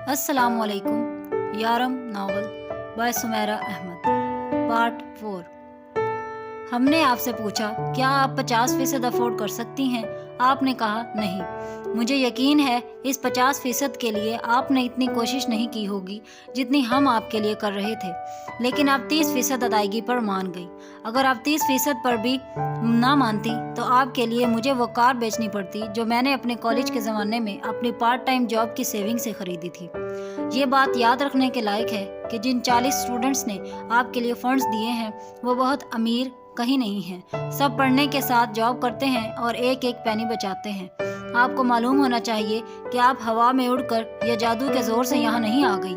अस्सलाम वालेकुम। Yaaram novel by Sumera Ahmad, part 4। हमने आपसे पूछा क्या आप 50% अफोर्ड कर सकती हैं? आपने कहा नहीं। मुझे यकीन है इस 50% के लिए आपने इतनी कोशिश नहीं की होगी जितनी हम आपके लिए कर रहे थे, लेकिन आप 30% अदायगी पर मान गई। अगर आप 30% पर भी ना मानती तो आपके लिए मुझे वो कार बेचनी पड़ती जो मैंने अपने कॉलेज के ज़माने में अपनी पार्ट टाइम जॉब की सेविंग से ख़रीदी थी। ये बात याद रखने के लायक है कि जिन 40 स्टूडेंट्स ने आपके लिए फंड्स दिए हैं वो बहुत अमीर कहीं नहीं हैं। सब पढ़ने के साथ जॉब करते हैं और एक एक पैनी बचाते हैं। आपको मालूम होना चाहिए कि आप हवा में उड़कर या जादू के जोर से यहाँ नहीं आ गई।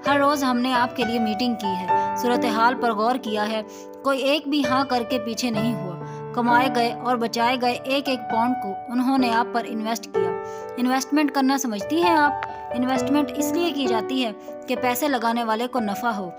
हर रोज़ हमने आपके लिए मीटिंग की है, सूरत हाल पर गौर किया है, कोई एक भी हाँ करके पीछे नहीं हुआ। कमाए गए और बचाए गए एक एक पाउंड को उन्होंने आप पर इन्वेस्ट किया। इन्वेस्टमेंट करना समझती हैं आप? इन्वेस्टमेंट इसलिए की जाती है कि पैसे लगाने वाले को नफ़ा हो,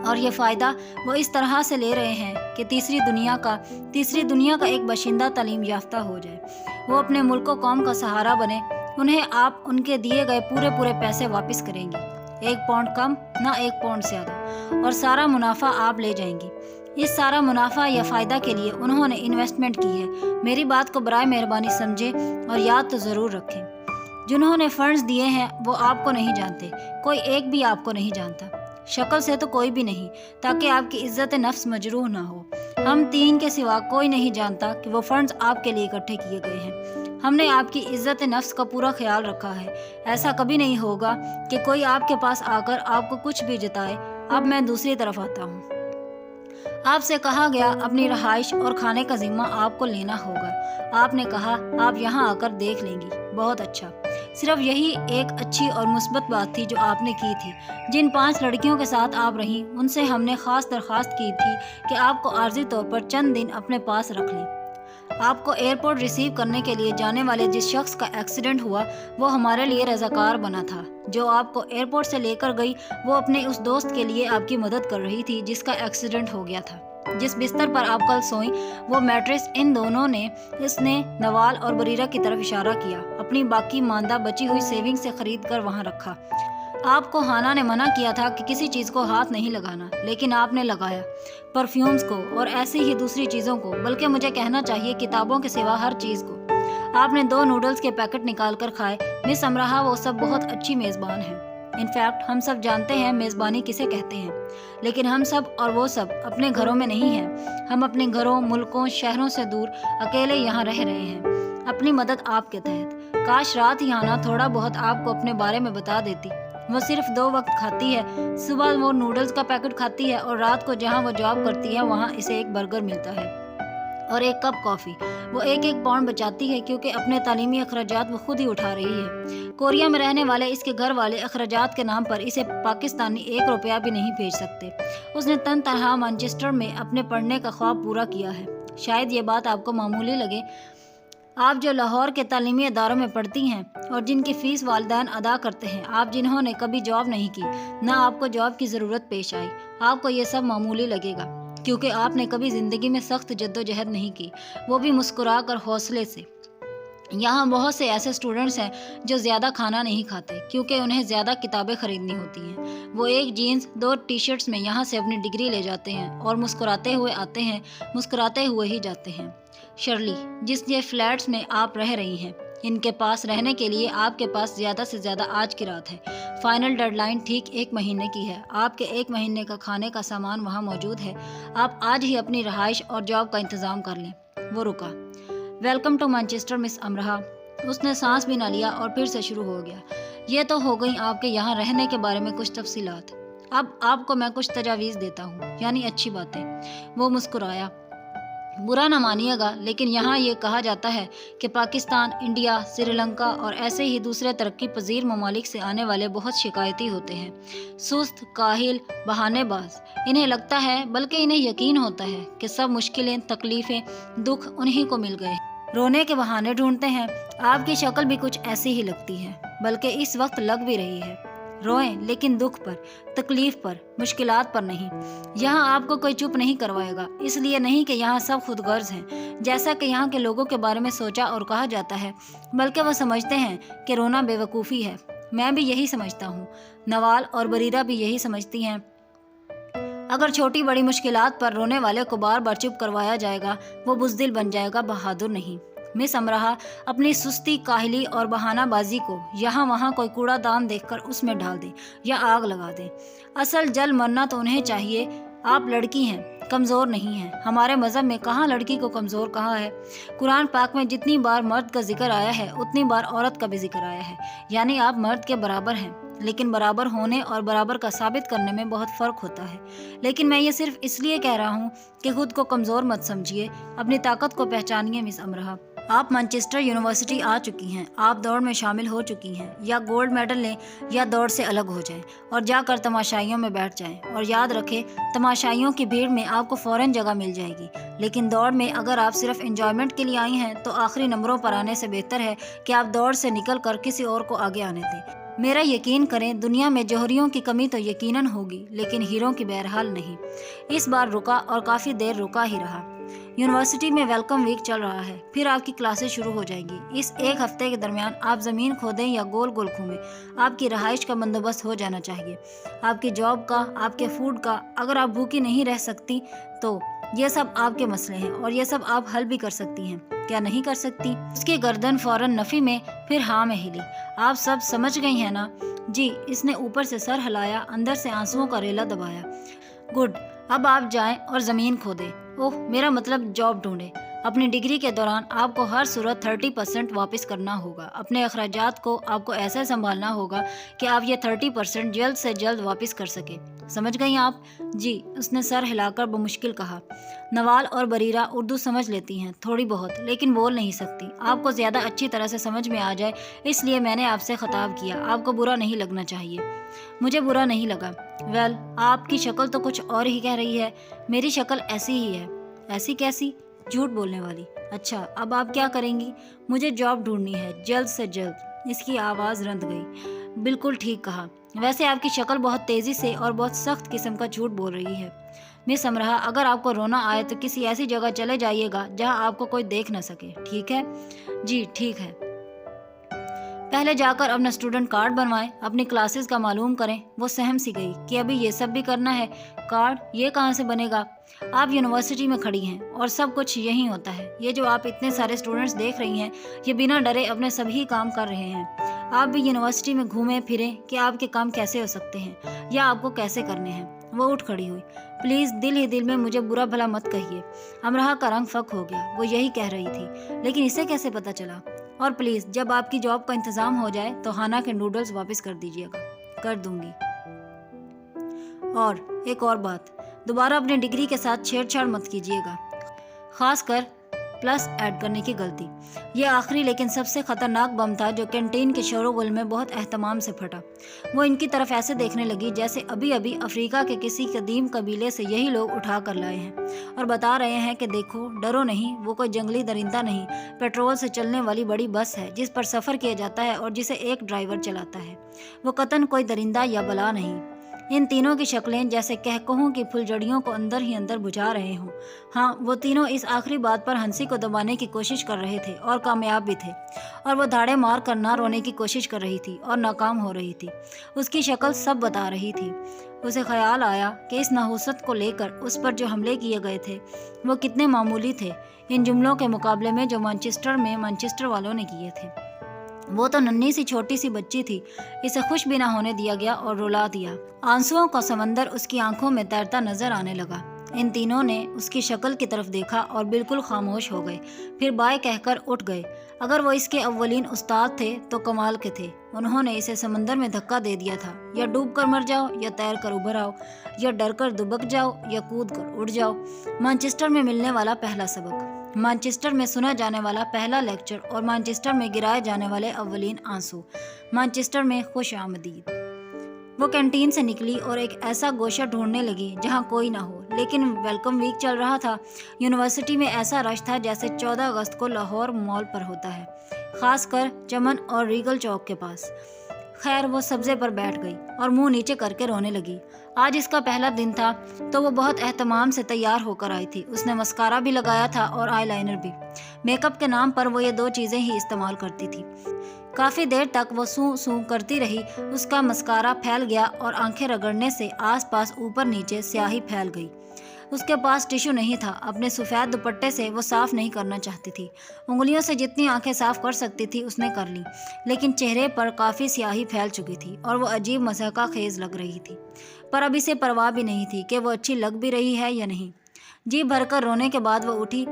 और ये फ़ायदा वो इस तरह से ले रहे हैं कि तीसरी दुनिया का एक बाशिंदा तालीम याफ्ता हो जाए, वो अपने मुल्क कौम का सहारा बने। उन्हें आप उनके दिए गए पूरे पैसे वापस करेंगी, 1 पाउंड कम ना 1 पाउंड ज़्यादा, और सारा मुनाफा आप ले जाएंगी। इस सारा मुनाफा या फ़ायदा के लिए उन्होंने इन्वेस्टमेंट की है। मेरी बात को बराए मेहरबानी समझें और याद तो ज़रूर रखें, जिन्होंने फंड्स दिए हैं वो आपको नहीं जानते, कोई एक भी आपको नहीं जानता, शक्ल से तो कोई भी नहीं, ताकि आपकी इज्जत नफ्स मजरूह ना हो। हम 3 के सिवा कोई नहीं जानता कि वो फंड्स आपके लिए इकट्ठे किए गए हैं। हमने आपकी इज्जत नफ्स का पूरा ख्याल रखा है। ऐसा कभी नहीं होगा कि कोई आपके पास आकर आपको कुछ भी जताए। अब मैं दूसरी तरफ आता हूँ। आपसे कहा गया अपनी रहाइश और खाने का जिम्मा आपको लेना होगा। आपने कहा आप यहाँ आकर देख लेंगी। बहुत अच्छा। सिर्फ यही एक अच्छी और मुस्बत बात थी जो आपने की थी। जिन 5 लड़कियों के साथ आप रहीं उनसे हमने ख़ास दरख्वास्त की थी कि आपको आर्जी तौर पर चंद दिन अपने पास रख लें। आपको एयरपोर्ट रिसीव करने के लिए जाने वाले जिस शख्स का एक्सीडेंट हुआ वो हमारे लिए रज़ाकार बना था। जो आपको एयरपोर्ट से लेकर गई वो अपने उस दोस्त के लिए आपकी मदद कर रही थी जिसका एक्सीडेंट हो गया था। जिस बिस्तर पर आप कल सोईं वो मैट्रेस इन दोनों ने, इसने नवाल और बरीरा की तरफ इशारा किया, अपनी बाकी मांदा बची हुई सेविंग से खरीद कर वहाँ रखा। आपको हाना ने मना किया था कि किसी चीज़ को हाथ नहीं लगाना, लेकिन आपने लगाया, परफ्यूम्स को और ऐसी ही दूसरी चीज़ों को, बल्कि मुझे कहना चाहिए किताबों के सिवा हर चीज़ को। आपने 2 नूडल्स के पैकेट निकाल कर खाए। मिस अमराहा वो सब बहुत अच्छी मेज़बान है। इनफैक्ट हम सब जानते हैं मेज़बानी किसे कहते हैं, लेकिन हम सब और वो सब अपने घरों में नहीं हैं। हम अपने घरों, मुल्कों, शहरों से दूर अकेले यहाँ रह रहे हैं, अपनी मदद आपके तहत। काश रात ही आना थोड़ा बहुत आपको अपने बारे में बता देती। वो सिर्फ 2 वक्त खाती है, सुबह वो नूडल्स का पैकेट खाती है और रात को जहाँ वो जॉब करती है वहाँ इसे एक बर्गर मिलता है और 1 कप कॉफ़ी। वो 1 पाउंड बचाती है क्योंकि अपने तालीमी अखराजात वो खुद ही उठा रही है। कोरिया में रहने वाले इसके घर वाले अखराजात के नाम पर इसे पाकिस्तानी 1 रुपया भी नहीं भेज सकते। उसने तन तनहा मैनचेस्टर में अपने पढ़ने का ख्वाब पूरा किया है। शायद ये बात आपको मामूली लगे, आप जो लाहौर के तालीमी अदारों में पढ़ती हैं और जिनकी फ़ीस वालिदैन अदा करते हैं, आप जिन्होंने कभी जॉब नहीं की, ना आपको जॉब की ज़रूरत पेश आई, आपको ये सब मामूली लगेगा क्योंकि आपने कभी ज़िंदगी में सख्त जद्दोजहद नहीं की, वो भी मुस्कुरा कर हौसले से। यहाँ बहुत से ऐसे स्टूडेंट्स हैं जो ज़्यादा खाना नहीं खाते क्योंकि उन्हें ज़्यादा किताबें ख़रीदनी होती हैं। वो 1 जीन्स 2 टी-शर्ट्स में यहाँ से अपनी डिग्री ले जाते हैं और मुस्कुराते हुए आते हैं, मुस्कुराते हुए ही जाते हैं। शर्ली, जिसके फ्लैट्स में आप रह रही हैं, इनके पास रहने के लिए आपके पास ज़्यादा से ज़्यादा आज की रात है। फाइनल डेडलाइन ठीक 1 महीने की है। आपके 1 महीने का खाने का सामान वहाँ मौजूद है। आप आज ही अपनी रहाइश और जॉब का इंतज़ाम कर लें। वो रुका। Welcome to Manchester miss Amraha. उसने सांस भी ना लिया और फिर से शुरू हो गया। ये तो हो गई आपके यहाँ रहने के बारे में कुछ तफसीलात। अब आपको मैं कुछ तजावीज़ देता हूँ, यानी अच्छी बातें। वो मुस्कुराया। बुरा ना मानिएगा, लेकिन यहाँ ये कहा जाता है कि पाकिस्तान, इंडिया, श्रीलंका और ऐसे ही दूसरे तरक्की पजीर ममालिक से आने वाले बहुत शिकायती होते हैं, सुस्त, काहिल, बहानेबाज। इन्हें लगता है, बल्कि इन्हें यकीन होता है कि सब मुश्किलें, तकलीफ़ें, दुख उन्हीं को मिल गए। रोने के बहाने ढूंढते हैं। आपकी शक्ल भी कुछ ऐसी ही लगती है, बल्कि इस वक्त लग भी रही है। रोएं, लेकिन दुख पर, तकलीफ पर, मुश्किलात पर नहीं। यहाँ आपको कोई चुप नहीं करवाएगा, इसलिए नहीं कि यहाँ सब खुदगर्ज हैं, जैसा कि यहाँ के लोगों के बारे में सोचा और कहा जाता है, बल्कि वो समझते हैं कि रोना बेवकूफ़ी है। मैं भी यही समझता हूँ, नवाल और बरीरा भी यही समझती हैं। अगर छोटी बड़ी मुश्किलात पर रोने वाले को बार बार चुप करवाया जाएगा, वो बुज़दिल बन जाएगा, बहादुर नहीं। मिस अमराह अपनी सुस्ती, काहली और बहानाबाजी को यहाँ वहाँ कोई कूड़ादान देखकर उसमें डाल दे या आग लगा दे। असल जल मरना तो उन्हें चाहिए। आप लड़की हैं, कमज़ोर नहीं हैं। हमारे मज़हब में कहाँ लड़की को कमज़ोर कहा है? कुरान पाक में जितनी बार मर्द का जिक्र आया है उतनी बार औरत का भी जिक्र आया है। यानी आप मर्द के बराबर हैं, लेकिन बराबर होने और बराबर का साबित करने में बहुत फ़र्क होता है। लेकिन मैं ये सिर्फ इसलिए कह रहा हूँ कि खुद को कमज़ोर मत समझिए, अपनी ताकत को पहचानिए। मिस अमराह, आप मैनचेस्टर यूनिवर्सिटी आ चुकी हैं, आप दौड़ में शामिल हो चुकी हैं। या गोल्ड मेडल लें या दौड़ से अलग हो जाएं और जाकर तमाशाइयों में बैठ जाएं। और याद रखें, तमाशाइयों की भीड़ में आपको फ़ौरन जगह मिल जाएगी, लेकिन दौड़ में अगर आप सिर्फ एंजॉयमेंट के लिए आई हैं तो आखिरी नंबरों पर आने से बेहतर है कि आप दौड़ से निकल कर किसी और को आगे आने दें। मेरा यकीन करें, दुनिया में जौहरियों की कमी तो यकीनन होगी, लेकिन हीरों की बहरहाल नहीं। इस बार रुका और काफ़ी देर रुका ही रहा। यूनिवर्सिटी में वेलकम वीक चल रहा है, फिर आपकी क्लासेस शुरू हो जाएंगी। इस एक हफ्ते के दरमियान आप ज़मीन खोदें या गोल गोल घूमें, आपकी रहाइश का बंदोबस्त हो जाना चाहिए, आपकी जॉब का, आपके फूड का। अगर आप भूखी नहीं रह सकती तो ये सब आपके मसले हैं और ये सब आप हल भी कर सकती हैं। क्या नहीं कर सकती? उसकी गर्दन फौरन नफ़ी में फिर हाँ में हिली। आप सब समझ गई हैं ना? जी। इसने ऊपर से सर हिलाया, अंदर से आंसुओं का रेला दबाया। गुड, अब आप जाएं और ज़मीन खोदें। ओह, मेरा मतलब जॉब ढूंढें। अपनी डिग्री के दौरान आपको हर सूरत 30% वापस करना होगा। अपने अखराजात को आपको ऐसा संभालना होगा कि आप ये 30% जल्द से जल्द वापस कर सके। समझ गई आप? जी। उसने सर हिलाकर बमुश्किल कहा। नवाल और बरीरा उर्दू समझ लेती हैं थोड़ी बहुत, लेकिन बोल नहीं सकती। आपको ज़्यादा अच्छी तरह से समझ में आ जाए इसलिए मैंने आपसे खिताब किया। आपको बुरा नहीं लगना चाहिए। मुझे बुरा नहीं लगा। वेल, आपकी शक्ल तो कुछ और ही कह रही है। मेरी शक्ल ऐसी ही है। ऐसी कैसी? झूठ बोलने वाली। अच्छा, अब आप क्या करेंगी? मुझे जॉब ढूंढनी है, जल्द से जल्द। इसकी आवाज़ रंध गई। बिल्कुल ठीक कहा। वैसे आपकी शक्ल बहुत तेज़ी से और बहुत सख्त किस्म का झूठ बोल रही है। मिस अमराह, अगर आपको रोना आए तो किसी ऐसी जगह चले जाइएगा जहां आपको कोई देख न सके, ठीक है? जी ठीक है। पहले जाकर अपना स्टूडेंट कार्ड बनवाएं, अपनी क्लासेस का मालूम करें। वो सहम सी गई कि अभी ये सब भी करना है। कार्ड ये कहाँ से बनेगा? आप यूनिवर्सिटी में खड़ी हैं और सब कुछ यहीं होता है। ये जो आप इतने सारे स्टूडेंट्स देख रही हैं, ये बिना डरे अपने सभी काम कर रहे हैं। आप भी यूनिवर्सिटी में घूमें फिरें कि आपके काम कैसे हो सकते हैं या आपको कैसे करने हैं। वो उठ खड़ी हुई। प्लीज़ दिल ही दिल में मुझे बुरा भला मत कहिए। अमराह का रंग फक हो गया। वो यही कह रही थी, लेकिन इसे कैसे पता चला? और प्लीज़ जब आपकी जॉब का इंतज़ाम हो जाए तो हाना के नूडल्स वापस कर दीजिएगा। कर दूंगी। और एक और बात, दोबारा अपनी डिग्री के साथ छेड़छाड़ मत कीजिएगा, खासकर प्लस ऐड करने की गलती। ये आखिरी लेकिन सबसे ख़तरनाक बम था जो कैंटीन के शोरगुल में बहुत एहतमाम से फटा। वो इनकी तरफ ऐसे देखने लगी जैसे अभी अभी अफ्रीका के किसी कदीम कबीले से यही लोग उठा कर लाए हैं और बता रहे हैं कि देखो, डरो नहीं, वो कोई जंगली दरिंदा नहीं, पेट्रोल से चलने वाली बड़ी बस है जिस पर सफ़र किया जाता है और जिसे एक ड्राइवर चलाता है। वो कतन कोई दरिंदा या बला नहीं। इन तीनों की शक्लें जैसे कहकहों की फुलझड़ियों को अंदर ही अंदर बुझा रहे हों। हाँ, वो तीनों इस आखिरी बात पर हंसी को दबाने की कोशिश कर रहे थे और कामयाब भी थे। और वो धाड़े मार कर ना रोने की कोशिश कर रही थी और नाकाम हो रही थी। उसकी शक्ल सब बता रही थी। उसे ख्याल आया कि इस नहुसत को लेकर उस पर जो हमले किए गए थे वो कितने मामूली थे इन जुमलों के मुकाबले में जो मैनचेस्टर वालों ने किए थे। वो तो नन्ही सी छोटी सी बच्ची थी। इसे खुश भी ना होने दिया गया और रुला दिया। आंसुओं का समंदर उसकी आंखों में तैरता नजर आने लगा। इन तीनों ने उसकी शक्ल की तरफ देखा और बिल्कुल खामोश हो गए, फिर बाय कहकर उठ गए। अगर वो इसके अव्वलीन उस्ताद थे तो कमाल के थे। उन्होंने इसे समंदर में धक्का दे दिया था। या डूब कर मर जाओ या तैर कर उभर आओ, या डर कर दुबक जाओ या कूद कर उड़ जाओ। मैनचेस्टर में मिलने वाला पहला सबक, मैनचेस्टर में सुना जाने वाला पहला लेक्चर और मैनचेस्टर में गिराए जाने वाले अव्वलीन आंसू। मैनचेस्टर में खुश आमदीद। वो कैंटीन से निकली और एक ऐसा गोशा ढूंढने लगी जहां कोई ना हो, लेकिन वेलकम वीक चल रहा था। यूनिवर्सिटी में ऐसा रश था जैसे 14 अगस्त को लाहौर मॉल पर होता है, खासकर चमन और रीगल चौक के पास। खैर, वो सब्जे पर बैठ गई और मुंह नीचे करके रोने लगी। आज इसका पहला दिन था तो वो बहुत एहतमाम से तैयार होकर आई थी। उसने मस्कारा भी लगाया था और आईलाइनर भी। मेकअप के नाम पर वो ये दो चीज़ें ही इस्तेमाल करती थी। काफ़ी देर तक वो सूं सूं करती रही। उसका मस्कारा फैल गया और आंखें रगड़ने से आसपास ऊपर नीचे स्याही फैल गई। उसके पास टिश्यू नहीं था। अपने सफ़ेद दुपट्टे से वो साफ़ नहीं करना चाहती थी। उंगलियों से जितनी आंखें साफ़ कर सकती थी उसने कर ली, लेकिन चेहरे पर काफ़ी स्याही फैल चुकी थी और वो अजीब मज़हका खेज लग रही थी। पर अब इसे परवाह भी नहीं थी कि वो अच्छी लग भी रही है या नहीं। जी भरकर रोने के बाद वो उठी।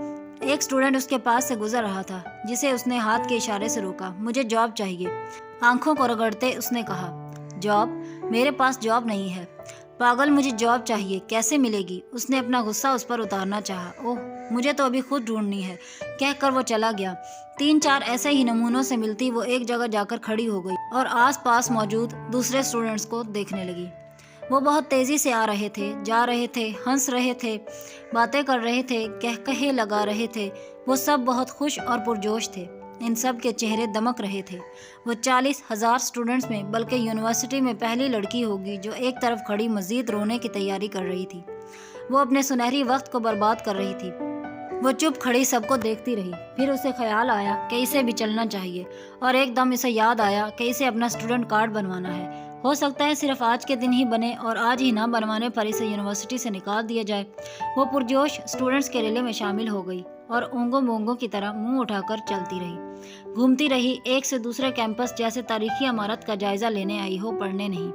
एक स्टूडेंट उसके पास से गुजर रहा था, जिसे उसने हाथ के इशारे से रोका। मुझे जॉब चाहिए, आंखों को रगड़ते उसने कहा। जॉब? मेरे पास जॉब नहीं है। पागल, मुझे जॉब चाहिए, कैसे मिलेगी? उसने अपना गुस्सा उस पर उतारना चाहा। ओह, मुझे तो अभी खुद ढूंढनी है, कहकर वो चला गया। 3-4 ऐसे ही नमूनों से मिलती वो एक जगह जाकर खड़ी हो गई और आसपास मौजूद दूसरे स्टूडेंट्स को देखने लगी। वो बहुत तेज़ी से आ रहे थे, जा रहे थे, हंस रहे थे, बातें कर रहे थे, कहकहे लगा रहे थे। वो सब बहुत खुश और पुरजोश थे। इन सब के चेहरे दमक रहे थे। वो 40,000 स्टूडेंट्स में, बल्कि यूनिवर्सिटी में पहली लड़की होगी जो एक तरफ खड़ी मज़ीद रोने की तैयारी कर रही थी। वो अपने सुनहरी वक्त को बर्बाद कर रही थी। वो चुप खड़ी सबको देखती रही। फिर उसे ख्याल आया कि इसे भी चलना चाहिए और एकदम इसे याद आया कि इसे अपना स्टूडेंट कार्ड बनवाना है। हो सकता है सिर्फ आज के दिन ही बने और आज ही ना बनवाने पर इसे यूनिवर्सिटी से निकाल दिया जाए। वो पुरजोश स्टूडेंट्स के रेले में शामिल हो गई और ओंगों बोंगों की तरह मुंह उठाकर चलती रही, घूमती रही, एक से दूसरे कैंपस जैसे तारीखी इमारत का जायजा लेने आई हो, पढ़ने नहीं।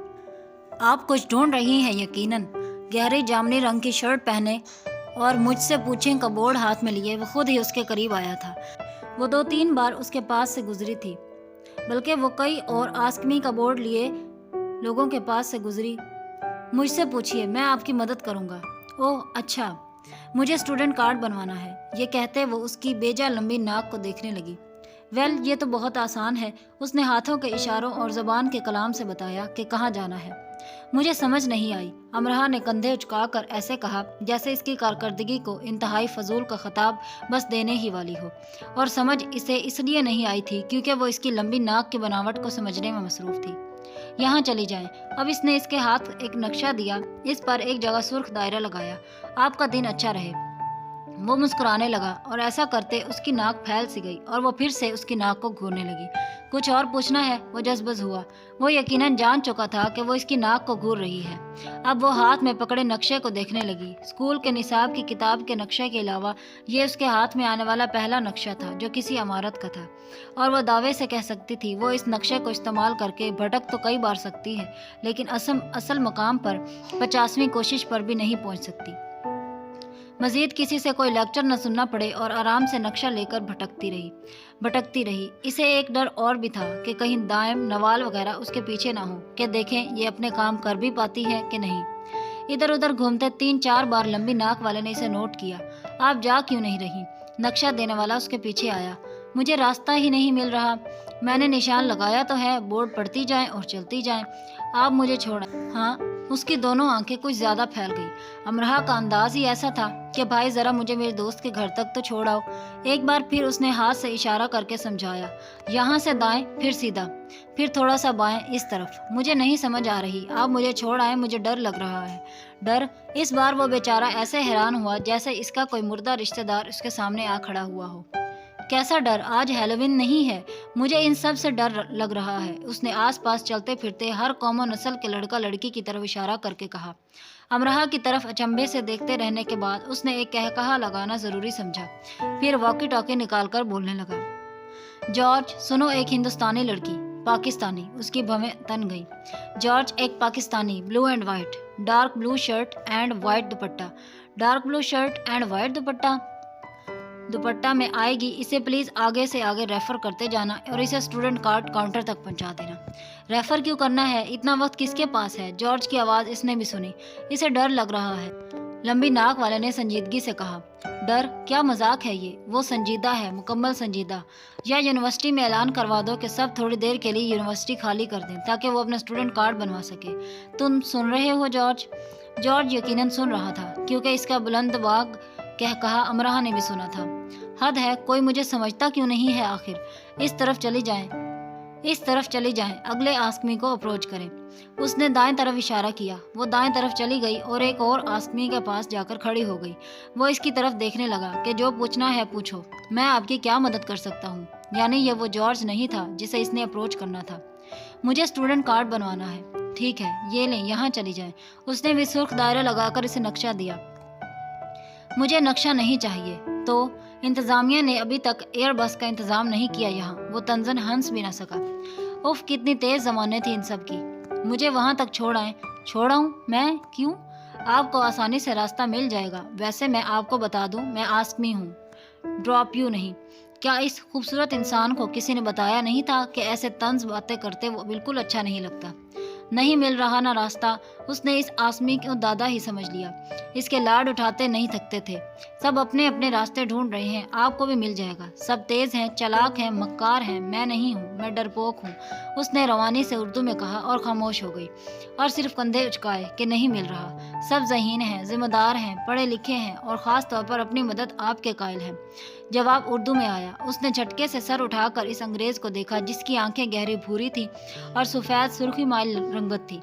आप कुछ ढूंढ रही हैं यकीनन। गहरे जामुनी रंग की शर्ट पहने और मुझसे पूछें का बोर्ड हाथ में लिए वो खुद ही उसके करीब आया था। वो 2-3 बार उसके पास से गुजरी थी, बल्कि वो कई और आस्क मी का बोर्ड लिए लोगों के पास से गुजरी। मुझसे पूछिए, मैं आपकी मदद करूंगा। ओह अच्छा, मुझे स्टूडेंट कार्ड बनवाना है। ये कहते वो उसकी बेजा लंबी नाक को देखने लगी। वेल, ये तो बहुत आसान है। उसने हाथों के इशारों और ज़बान के कलाम से बताया कि कहाँ जाना है। मुझे समझ नहीं आई। अमरहा ने कंधे उचकाकर ऐसे कहा जैसे इसकी कारकर्दगी को इंतहाई फजूल का खिताब बस देने ही वाली हो, और समझ इसे इसलिए नहीं आई थी क्योंकि वो इसकी लंबी नाक की बनावट को समझने में मसरूफ़ थी। यहाँ चली जाएं। अब इसने इसके हाथ एक नक्शा दिया, इस पर एक जगह सुर्ख दायरा लगाया। आपका दिन अच्छा रहे। वो मुस्कुराने लगा और ऐसा करते उसकी नाक फैल सी गई और वो फिर से उसकी नाक को घूरने लगी। कुछ और पूछना है? वो जज्बज हुआ। वो यकीनन जान चुका था कि वो इसकी नाक को घूर रही है। अब वो हाथ में पकड़े नक्शे को देखने लगी। स्कूल के निसाब की किताब के नक्शे के अलावा ये उसके हाथ में आने वाला पहला नक्शा था जो किसी इमारत का था, और वो दावे से कह सकती थी वो इस नक्शे को इस्तेमाल करके भटक तो कई बार सकती है, लेकिन असल मकाम पर 50वीं कोशिश पर भी नहीं पहुंच सकती। मजीद किसी से कोई लेक्चर न सुनना पड़े और आराम से नक्शा लेकर भटकती रही। इसे एक डर और भी था कि कहीं दायम नवाल वगैरह उसके पीछे ना हो कि देखें ये अपने काम कर भी पाती है कि नहीं। इधर उधर घूमते 3-4 बार लंबी नाक वाले ने इसे नोट किया। आप जा क्यों नहीं रही? नक्शा देने वाला उसके पीछे आया। मुझे रास्ता ही नहीं मिल रहा। मैंने निशान लगाया तो है, बोर्ड पढ़ती जाएं और चलती जाएं। आप मुझे छोड़ा। हाँ, उसकी दोनों आंखें कुछ ज्यादा फैल गई। अमरहा का अंदाज ही ऐसा था कि भाई जरा मुझे मेरे दोस्त के घर तक तो छोड़ आओ। एक बार फिर उसने हाथ से इशारा करके समझाया, यहाँ से दाएं, फिर सीधा, फिर थोड़ा सा बाएं, इस तरफ। मुझे नहीं समझ आ रही, आप मुझे छोड़ आए, मुझे डर लग रहा है। डर? इस बार वो बेचारा ऐसे हैरान हुआ जैसे इसका कोई मुर्दा रिश्तेदार उसके सामने आ खड़ा हुआ हो। कैसा डर? आज हैलोवीन नहीं है। मुझे इन सब से डर लग रहा है। उसने आसपास चलते फिरते हर कौम और नस्ल के लड़का लड़की की तरफ इशारा करके कहा। अमरहा की तरफ अचंभे से देखते रहने के बाद उसने एक कहकहा लगाना जरूरी समझा। फिर वॉकी टॉकी निकालकर बोलने लगा। जॉर्ज सुनो, एक हिंदुस्तानी लड़की, पाकिस्तानी, उसकी भवें तन गई। जॉर्ज एक Pakistani, blue and white, dark blue shirt and white dupatta, dark blue shirt and white दुपट्टा में आएगी। इसे प्लीज़ आगे से आगे रेफ़र करते जाना और इसे स्टूडेंट कार्ड काउंटर तक पहुंचा देना। रेफ़र क्यों करना है? इतना वक्त किसके पास है? जॉर्ज की आवाज़ इसने भी सुनी। इसे डर लग रहा है, लंबी नाक वाले ने संजीदगी से कहा। डर? क्या मजाक है ये? वो संजीदा है, मुकम्मल संजीदा। या यूनिवर्सिटी में ऐलान करवा दो कि सब थोड़ी देर के लिए यूनिवर्सिटी खाली कर दें ताकि वो अपना स्टूडेंट कार्ड बनवा सके। तुम सुन रहे हो जॉर्ज? जॉर्ज यकीनन सुन रहा था क्योंकि इसका बुलंद बाग कहा अमरहा ने भी सुना था। हद है, कोई मुझे समझता क्यों नहीं है आखिर। इस तरफ चली जाएं, अगले आस्कमी को अप्रोच करें। उसने दाएं तरफ इशारा किया। वो दाएं तरफ चली गई और एक और आस्कमी के पास जाकर खड़ी हो गई। वो इसकी तरफ देखने लगा कि जो पूछना है पूछो, मैं आपकी क्या मदद कर सकता हूँ। यानी ये वो जॉर्ज नहीं था जिसे इसने अप्रोच करना था। मुझे स्टूडेंट कार्ड बनवाना है। ठीक है, ये लें, यहाँ चली जाएं। उसने भी सुर्ख दायरा लगाकर इसे नक्शा दिया। मुझे नक्शा नहीं चाहिए। तो इंतजामिया ने अभी तक एयर बस का इंतजाम नहीं किया यहाँ। वो तंजन हंस भी न सका। उफ, कितनी तेज जमाने थी इन सब की। मुझे वहाँ तक छोड़ आए। छोड़ाऊं मैं? क्यों? आपको आसानी से रास्ता मिल जाएगा। वैसे मैं आपको बता दूं, मैं आस्मी हूँ, ड्रॉप यू नहीं। क्या इस खूबसूरत इंसान को किसी ने बताया नहीं था कि ऐसे तंज बातें करते वो बिल्कुल अच्छा नहीं लगता? नहीं मिल रहा ना रास्ता। उसने इस आसमी को दादा ही समझ लिया। इसके लाड उठाते नहीं थकते थे। सब अपने अपने रास्ते ढूंढ रहे हैं। आपको भी मिल जाएगा। सब तेज हैं, चालाक हैं, मक्कार हैं। मैं नहीं हूँ, मैं डरपोक हूँ। उसने रवानी से उर्दू में कहा और खामोश हो गई और सिर्फ कंधे उचकाए कि नहीं मिल रहा। सब ज़हीन हैं, जिम्मेदार हैं, पढ़े लिखे हैं और ख़ास तौर पर अपनी मदद आपके कायल हैं। जवाब उर्दू में आया। उसने झटके से सर उठाकर इस अंग्रेज को देखा जिसकी आंखें गहरी भूरी थी और सफेद सुर्खी माइल रंगत थी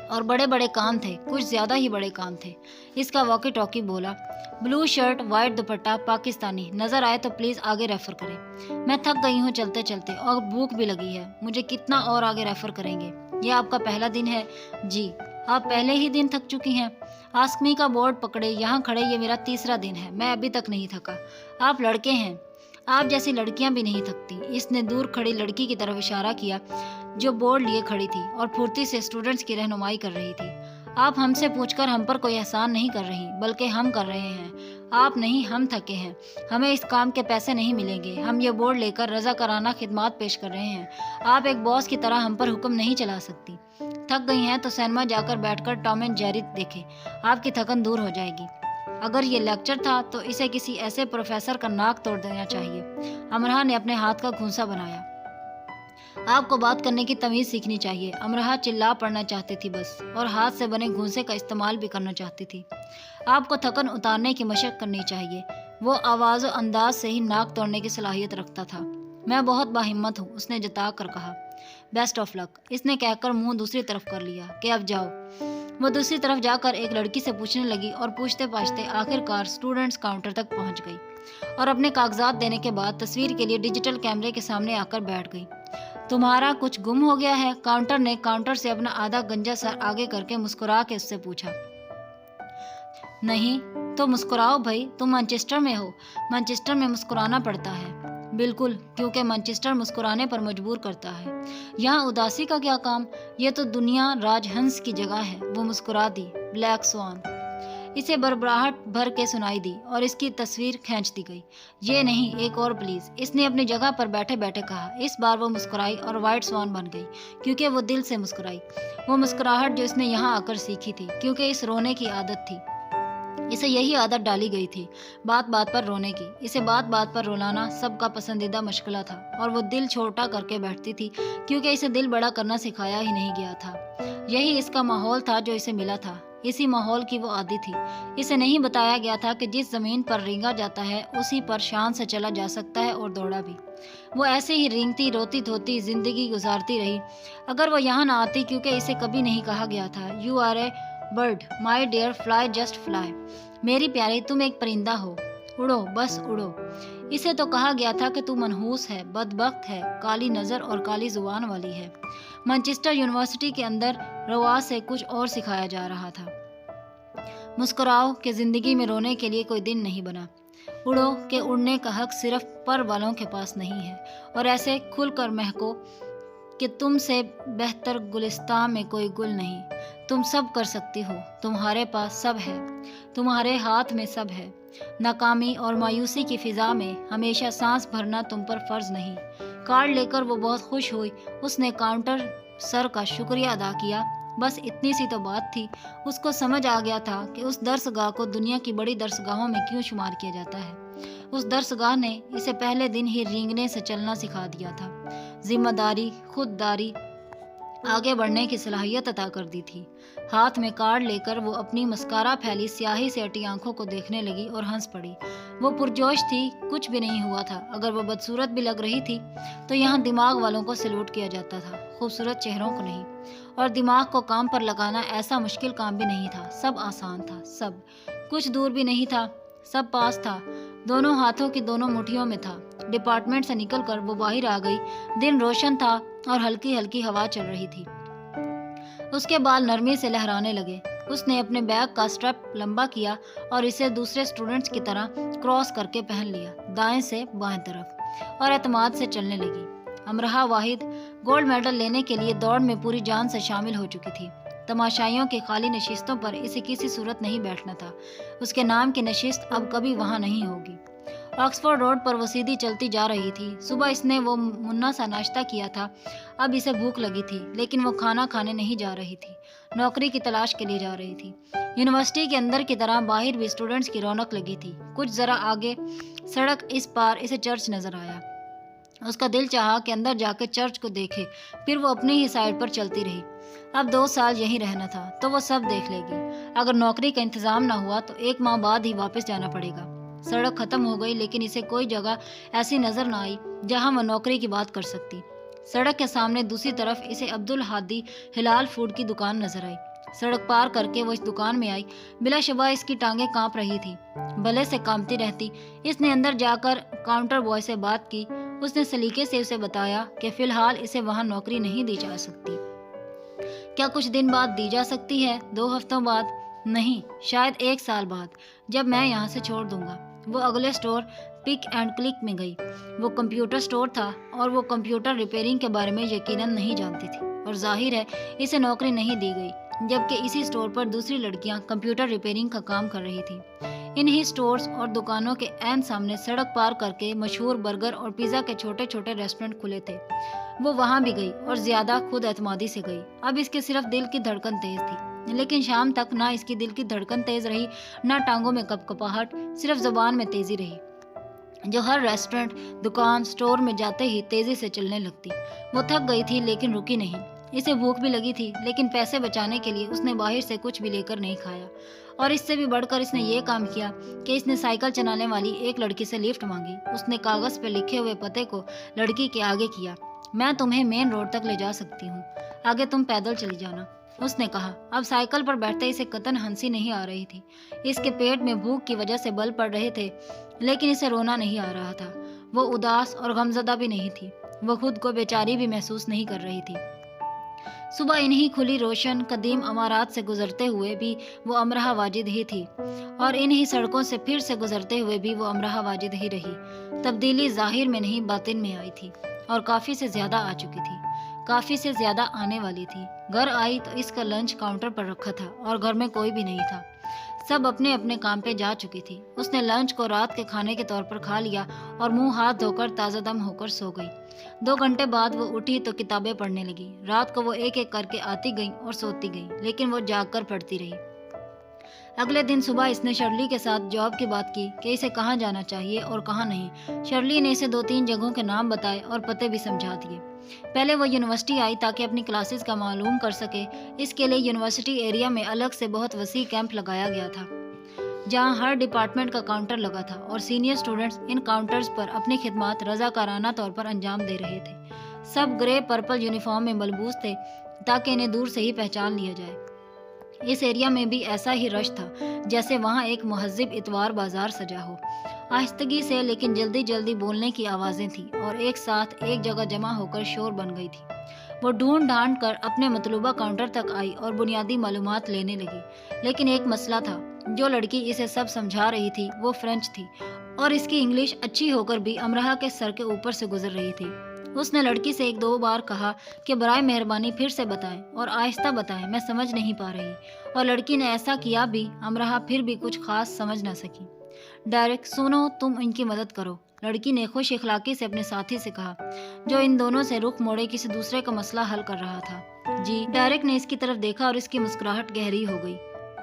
और बड़े बड़े कान थे, कुछ ज्यादा ही बड़े कान थे। इसका वॉकी टॉकी बोला, ब्लू शर्ट, वाइट दुपट्टा, पाकिस्तानी। नजर आए तो प्लीज आगे रेफर करें। मैं थक गई हूँ चलते चलते और भूख भी लगी है। मुझे कितना और आगे रेफर करेंगे? यह आपका पहला दिन है? जी। आप पहले ही दिन थक चुकी हैं। आस्मी का बोर्ड पकड़े, यहाँ खड़े, ये मेरा तीसरा दिन है। मैं अभी तक नहीं थका। आप लड़के हैं, आप जैसी लड़कियां भी नहीं थकती। इसने दूर खड़ी लड़की की तरफ इशारा किया जो बोर्ड लिए खड़ी थी और फुर्ती से स्टूडेंट्स की रहनुमाई कर रही थी। आप हमसे पूछकर हम पर कोई एहसान नहीं कर रही, बल्कि हम कर रहे हैं। आप नहीं, हम थके हैं। हमें इस काम के पैसे नहीं मिलेंगे। हम ये बोर्ड लेकर रज़ाकाराना खिदमत पेश कर रहे हैं। आप एक बॉस की तरह हम पर हुक्म नहीं चला सकती। थक गई हैं तो सिनेमा जाकर बैठकर टॉम एंड जेरी देखें, आपकी थकन दूर हो जाएगी। अगर ये लेक्चर था तो इसे किसी ऐसे प्रोफेसर का नाक तोड़ देना चाहिए। अमरहा ने अपने हाथ का घूंसा बनाया। आपको बात करने की तमीज सीखनी चाहिए। अमरहा चिल्ला पड़ना चाहती थी बस, और हाथ से बने घूंसे का इस्तेमाल भी करना चाहती थी। आपको थकन उतारने की मशक करनी चाहिए। वो आवाज़ और अंदाज से ही नाक तोड़ने की सलाहियत रखता था। मैं बहुत बाहिम्मत हूँ, उसने जता कर कहा। बेस्ट ऑफ लक, इसने कहकर मुंह दूसरी तरफ कर लिया कि अब जाओ। वो दूसरी तरफ जाकर एक लड़की से पूछने लगी और पूछते पूछते आखिरकार स्टूडेंट्स काउंटर तक पहुंच गई और अपने कागजात देने के बाद तस्वीर के लिए डिजिटल कैमरे के सामने आकर बैठ गई। तुम्हारा कुछ गुम हो गया है? काउंटर ने काउंटर से अपना आधा गंजा सर आगे करके मुस्कुरा के उससे पूछा। नहीं तो मुस्कुराओ भाई, तुम मैनचेस्टर में हो। मैनचेस्टर में मुस्कुराना पड़ता है। बिल्कुल, क्योंकि मैनचेस्टर मुस्कुराने पर मजबूर करता है। यहाँ उदासी का क्या काम? ये तो दुनिया राजहंस की जगह है। वो मुस्कुरा दी। ब्लैक स्वान इसे बरबराहट भर के सुनाई दी और इसकी तस्वीर खींच दी गई। ये नहीं, एक और प्लीज, इसने अपनी जगह पर बैठे बैठे कहा। इस बार वो मुस्कुराई और व्हाइट स्वान बन गई, क्योंकि वो दिल से मुस्कुराई। वो मुस्कुराहट जो इसने यहाँ आकर सीखी थी, क्योंकि इस रोने की आदत थी। इसे यही आदत डाली गई थी, बात बात पर रोने की। इसे बात बात पर रुलाना सबका पसंदीदा मशगला था और वो दिल छोटा करके बैठती थी, क्योंकि इसे दिल बड़ा करना सिखाया ही नहीं गया था। यही इसका माहौल था जो इसे मिला था। इसी माहौल की वो आदी थी। इसे नहीं बताया गया था कि जिस जमीन पर रेंगा जाता है उसी पर शान से चला जा सकता है और दौड़ा भी। वो ऐसे ही रेंगती रोती धोती जिंदगी गुजारती रही अगर वो यहाँ ना आती, क्योंकि इसे कभी नहीं कहा गया था, you are a bird my dear, fly just fly. मेरी प्यारी, तुम एक परिंदा हो, उड़ो, बस उड़ो। इसे तो कहा गया था कि तू मनहूस है, बदबख्त है, काली नज़र और काली जुबान वाली है। मैनचेस्टर यूनिवर्सिटी के अंदर रवाज से कुछ और सिखाया जा रहा था। मुस्कुराओ कि जिंदगी में रोने के लिए कोई दिन नहीं बना। उड़ो कि उड़ने का हक सिर्फ पर वालों के पास नहीं है। और ऐसे खुलकर महको कि तुमसे बेहतर गुलिस्तान में कोई गुल नहीं। तुम सब कर सकती हो, तुम्हारे पास सब है, तुम्हारे हाथ में सब है। नाकामी और मायूसी की फिजा में हमेशा सांस भरना तुम पर फर्ज नहीं। कार्ड लेकर वो बहुत खुश हुई। उसने काउंटर सर का शुक्रिया अदा किया। बस इतनी सी तो बात थी। उसको समझ आ गया था कि उस दरसगाह को दुनिया की बड़ी दरसगाहों में क्यों शुमार किया जाता है। उस दरसगाह ने इसे पहले दिन ही रेंगने से चलना सिखा दिया था। जिम्मेदारी, खुददारी, आगे बढ़ने की सलाहियत अता कर दी थी। हाथ में कार्ड लेकर वो अपनी मस्कारा फैली स्याही से अटी आंखों को देखने लगी और हंस पड़ी। वो पुरजोश थी, कुछ भी नहीं हुआ था। अगर वो बदसूरत भी लग रही थी तो यहाँ दिमाग वालों को सैल्यूट किया जाता था, खूबसूरत चेहरों को नहीं। और दिमाग को काम पर लगाना ऐसा मुश्किल काम भी नहीं था। सब आसान था, सब कुछ दूर भी नहीं था, सब पास था, दोनों हाथों की दोनों मुट्ठियों में था। डिपार्टमेंट से निकलकर वो बाहर आ गई। दिन रोशन था और हल्की हल्की हवा चल रही थी। उसके बाल नरमी से लहराने लगे। उसने अपने बैग का स्ट्रैप लंबा किया और इसे दूसरे स्टूडेंट्स की तरह क्रॉस करके पहन लिया, दाएं से बाएं तरफ, और एतमाद से चलने लगी। अमरहा वाहिद गोल्ड मेडल लेने के लिए दौड़ में पूरी जान से शामिल हो चुकी थी। तमाशाइयों की खाली नशिस्तों पर इसे किसी सूरत नहीं बैठना था। उसके नाम की नशिस्त अब कभी वहां नहीं होगी। ऑक्सफोर्ड रोड पर वो सीधी चलती जा रही थी। सुबह इसने वो मुन्ना सा नाश्ता किया था। अब इसे भूख लगी थी, लेकिन वो खाना खाने नहीं जा रही थी, नौकरी की तलाश के लिए जा रही थी। यूनिवर्सिटी के अंदर की तरह बाहर भी स्टूडेंट्स की रौनक लगी थी। कुछ जरा आगे सड़क इस पार इसे चर्च नजर आया। उसका दिल चाहा कि अंदर जाकर चर्च को देखे, फिर वो अपनी ही साइड पर चलती रही। अब 2 साल यहीं रहना था तो वो सब देख लेगी। अगर नौकरी का इंतजाम ना हुआ तो 1 माह बाद ही वापस जाना पड़ेगा। सड़क खत्म हो गई, लेकिन इसे कोई जगह ऐसी नजर ना आई जहां वह नौकरी की बात कर सकती। सड़क के सामने दूसरी तरफ इसे अब्दुल हादी हिलाल फूड की दुकान नजर आई। सड़क पार करके वो इस दुकान में आई। बिलाशुबा इसकी टांगें कांप रही थी, भले से कांपती रहती। इसने अंदर जाकर काउंटर बॉय से बात की। उसने सलीके से उसे बताया कि फिलहाल इसे वहां नौकरी नहीं दी जा सकती। क्या कुछ दिन बाद दी जा सकती है? 2 हफ्तों बाद? नहीं, शायद 1 साल बाद, जब मैं यहाँ से छोड़ दूंगा। वो अगले स्टोर पिक एंड क्लिक में गई। वो कंप्यूटर स्टोर था और वो कंप्यूटर रिपेयरिंग के बारे में यकीनन नहीं जानती थी, और जाहिर है इसे नौकरी नहीं दी गई, जबकि इसी स्टोर पर दूसरी लड़कियां कंप्यूटर रिपेयरिंग का काम कर रही थी। इन्हीं स्टोर्स और दुकानों के ऐन सामने सड़क पार करके मशहूर बर्गर और पिज़्ज़ा के छोटे छोटे रेस्टोरेंट खुले थे। वो वहां भी गई और ज्यादा खुद एतमादी से गई। अब इसके सिर्फ दिल की धड़कन तेज थी, लेकिन शाम तक ना इसकी दिल की धड़कन तेज रही, ना टांगों में कपकपाहट, सिर्फ जुबान में तेजी रही, जो हर रेस्टोरेंट, दुकान, स्टोर में जाते ही तेजी से चलने लगती। वो थक गई थी लेकिन रुकी नहीं। इसे भूख भी लगी थी, लेकिन पैसे बचाने के लिए उसने बाहर से कुछ भी लेकर नहीं खाया। और इससे भी बढ़कर इसने ये काम किया कि इसने साइकिल चलाने वाली एक लड़की से लिफ्ट मांगी। उसने कागज पे लिखे हुए पते को लड़की के आगे किया। मैं तुम्हें मेन रोड तक ले जा सकती हूँ, आगे तुम पैदल चली जाना, उसने कहा। अब साइकिल पर बैठते इसे कतन हंसी नहीं आ रही थी। इसके पेट में भूख की वजह से बल पड़ रहे थे, लेकिन इसे रोना नहीं आ रहा था। वो उदास और गमजदा भी नहीं थी। वो खुद को बेचारी भी महसूस नहीं कर रही थी। सुबह इन्हीं खुली रोशन कदीम अमारात से गुजरते हुए भी वो अमरहा वाजिद ही थी, और इन्हीं सड़कों से फिर से गुजरते हुए भी वो अमरहा वाजिद ही रही। तब्दीली जाहिर में नहीं बातिन में आई थी, और काफी से ज्यादा आ चुकी थी, काफी से ज्यादा आने वाली थी। घर आई तो इसका लंच काउंटर पर रखा था और घर में कोई भी नहीं था। सब अपने अपने काम पे जा चुकी थी। उसने लंच को रात के खाने के तौर पर खा लिया और मुंह हाथ धोकर ताज़ा दम होकर सो गई। 2 घंटे बाद वो उठी तो किताबें पढ़ने लगी। रात को वो एक एक करके आती गई और सोती गई, लेकिन वो जागकर पढ़ती रही। अगले दिन सुबह इसने शर्ली के साथ जॉब की बात की कि इसे कहाँ जाना चाहिए और कहाँ नहीं। शर्ली ने इसे 2-3 जगहों के नाम बताए और पते भी समझा दिए। पहले वो यूनिवर्सिटी आई ताकि अपनी क्लासेस का मालूम कर सके। इसके लिए यूनिवर्सिटी एरिया में अलग से बहुत वसी कैंप लगाया गया था, जहां हर डिपार्टमेंट का काउंटर लगा था और सीनियर स्टूडेंट्स इन काउंटर्स पर अपनी खिदमत रजाकाराना तौर पर अंजाम दे रहे थे। सब ग्रे पर्पल यूनिफॉर्म में मलबूस थे ताकि इन्हें दूर से ही पहचान लिया जाए। इस एरिया में भी ऐसा ही रश था जैसे वहां एक मुहज्जिब इतवार बाजार सजा हो। आहिस्तगी से लेकिन जल्दी जल्दी बोलने की आवाजें थी और एक साथ एक जगह जमा होकर शोर बन गई थी। वो ढूंढ ढांड कर अपने मतलूबा काउंटर तक आई और बुनियादी मालूमात लेने लगी। लेकिन एक मसला था, जो लड़की इसे सब समझा रही थी वो फ्रेंच थी और इसकी इंग्लिश अच्छी होकर भी अमरहा के सर के ऊपर से गुजर रही थी। उसने लड़की से 1-2 बार कहा कि बराए मेहरबानी फिर से बताएं और आहिस्ता बताएं, मैं समझ नहीं पा रही। और लड़की ने ऐसा किया भी। अमरहा फिर भी कुछ खास समझ ना सकी। डायरेक्ट सुनो, तुम इनकी मदद करो, लड़की ने खुश इखलाकी से अपने साथी से कहा, जो इन दोनों से रुख मोड़े किसी दूसरे का मसला हल कर रहा था। जी। डायरेक्ट ने इसकी तरफ देखा और इसकी मुस्कुराहट गहरी हो गई।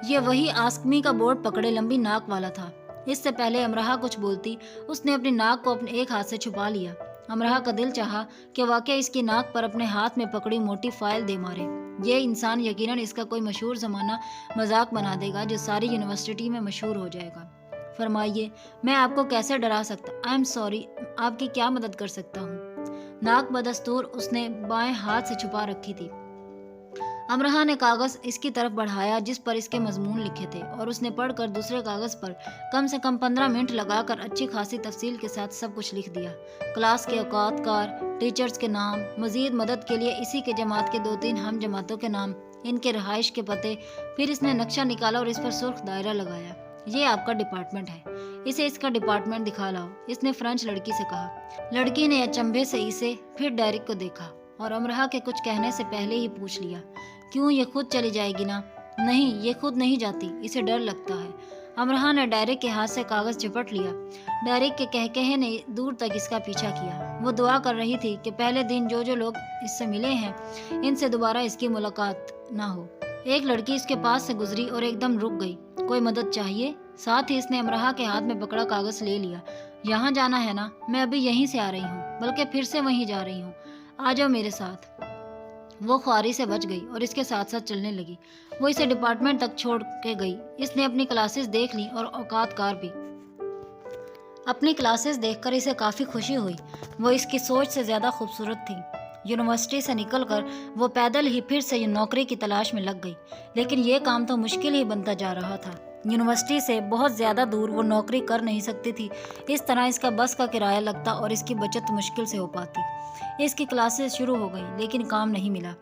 ये वही आस्कमी का बोर्ड पकड़े लंबी नाक वाला था। इससे पहले अमरहा कुछ बोलती, उसने अपनी नाक को अपने एक हाथ से छुपा लिया। अमरहा का दिल चाहा कि वाकई इसकी नाक पर अपने हाथ में पकड़ी मोटी फाइल दे मारे। ये इंसान यकीनन इसका कोई मशहूर जमाना मजाक बना देगा जो सारी यूनिवर्सिटी में मशहूर हो जाएगा। फरमाइए, मैं आपको कैसे डरा सकता? आई एम सॉरी, आपकी क्या मदद कर सकता हूँ? नाक बदस्तूर उसने बाएं हाथ से छुपा रखी थी। امرہ نے کاغذ اس کی طرف بڑھایا جس پر اس کے مضمون لکھے تھے اور اس نے پڑھ کر دوسرے کاغذ پر کم سے کم 15 منٹ لگا کر اچھی خاصی تفصیل کے ساتھ سب کچھ لکھ دیا۔ کلاس کے اوقات کار، ٹیچرز کے نام، مزید مدد کے لیے اسی کے جماعت کے 2-3 ہم جماعتوں کے نام، ان کے رہائش کے پتے، پھر اس نے نقشہ نکالا اور اس پر سرخ دائرہ لگایا۔ یہ آپ کا ڈپارٹمنٹ ہے، اسے اس کا ڈپارٹمنٹ دکھا لاؤ، اس نے فرینچ لڑکی سے کہا۔ لڑکی نے اچنبھے سے اسے پھر ڈیرک کو دیکھا اور امرہ کے کچھ کہنے سے پہلے ہی پوچھ لیا، کیوں یہ خود چلی جائے گی نا؟ نہیں، یہ خود نہیں جاتی، اسے ڈر لگتا ہے۔ امرہ نے ڈیرک کے ہاتھ سے کاغذ جھپٹ لیا۔ ڈیرک کے کہکہے نے دور تک اس کا پیچھا کیا۔ وہ دعا کر رہی تھی کہ پہلے دن جو لوگ اس سے ملے ہیں ان سے دوبارہ اس کی ملاقات نہ ہو۔ ایک لڑکی اس کے پاس سے گزری اور ایک دم رک گئی۔ کوئی مدد چاہیے؟ ساتھ ہی اس نے امرہ کے ہاتھ میں پکڑا کاغذ لے لیا۔ یہاں جانا ہے نا؟ میں ابھی یہیں سے آ رہی ہوں، بلکہ پھر سے وہیں جا رہی ہوں، آ جاؤ میرے ساتھ۔ وہ خواری سے بچ گئی اور اس کے ساتھ ساتھ چلنے لگی۔ وہ اسے ڈپارٹمنٹ تک چھوڑ کے گئی۔ اس نے اپنی کلاسز دیکھ لی اور اوقات کار بھی۔ اپنی کلاسز دیکھ کر اسے کافی خوشی ہوئی، وہ اس کی سوچ سے زیادہ خوبصورت تھی۔ یونیورسٹی سے نکل کر وہ پیدل ہی پھر سے نوکری کی تلاش میں لگ گئی، لیکن یہ کام تو مشکل ہی بنتا جا رہا تھا۔ یونیورسٹی سے بہت زیادہ دور وہ نوکری کر نہیں سکتی تھی، اس طرح اس کا بس کا کرایہ لگتا اور اس کی بچت مشکل سے ہو پاتی۔ اس کی کلاسز شروع ہو گئی لیکن کام نہیں ملا۔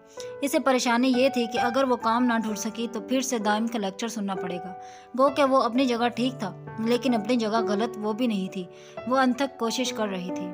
اسے پریشانی یہ تھی کہ اگر وہ کام نہ ڈھونڈ سکی تو پھر سے دائم کا لیکچر سننا پڑے گا۔ گو کہ وہ اپنی جگہ ٹھیک تھا لیکن اپنی جگہ غلط وہ بھی نہیں تھی۔ وہ انتھک کوشش کر رہی تھی۔